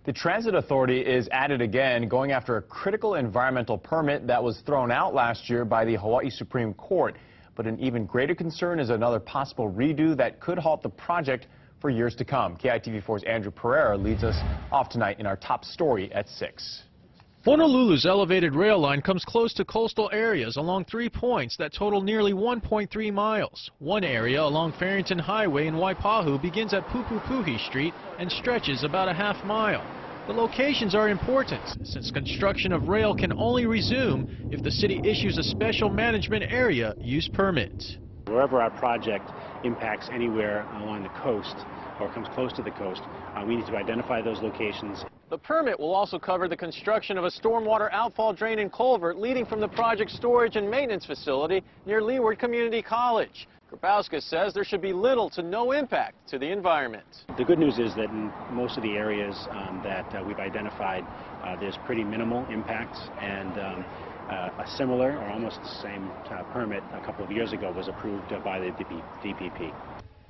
The Transit Authority is at it again, going after a critical environmental permit that was thrown out last year by the Hawaii Supreme Court. But an even greater concern is another possible redo that could halt the project for years to come. KITV4's Andrew Pereira leads us off tonight in our top story at 6. Honolulu's elevated rail line comes close to coastal areas along 3 points that total nearly 1.3 miles. One area along Farrington Highway in Waipahu begins at Pupupuhi Street and stretches about a half mile. The locations are important since construction of rail can only resume if the city issues a special management area use permit. Wherever our project impacts anywhere along the coast or comes close to the coast, we need to identify those locations. The permit will also cover the construction of a stormwater outfall drain and culvert leading from the project's storage and maintenance facility near Leeward Community College. Grabowska says there should be little to no impact to the environment. The good news is that in most of the areas that we've identified, there's pretty minimal impacts, and a similar or almost the same permit a couple of years ago was approved by the DPP.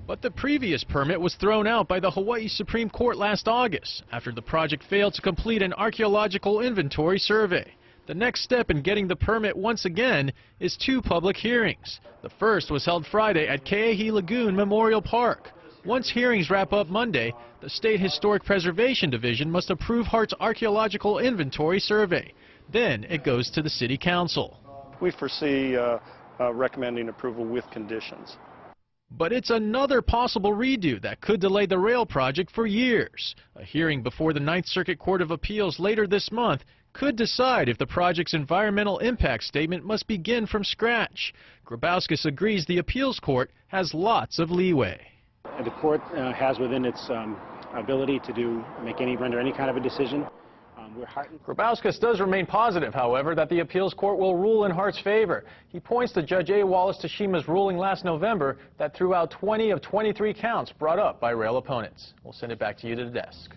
But the previous permit was thrown out by the Hawaii Supreme Court last August after the project failed to complete an archaeological inventory survey. The next step in getting the permit once again is 2 public hearings. The first was held Friday at Ke'ehi Lagoon Memorial Park. Once hearings wrap up Monday, the State Historic Preservation Division must approve Hart's archaeological inventory survey. Then it goes to the City Council. We foresee recommending approval with conditions. But it's another possible redo that could delay the rail project for years. A hearing before the Ninth Circuit Court of Appeals later this month could decide if the project's environmental impact statement must begin from scratch. Grabowska agrees the appeals court has lots of leeway. The court has within its ability to render any kind of a decision. Grabowska does remain positive, however, that the appeals court will rule in Hart's favor. He points to Judge A. Wallace Tashima's ruling last November that threw out 20 of 23 counts brought up by rail opponents. We'll send it back to you to the desk.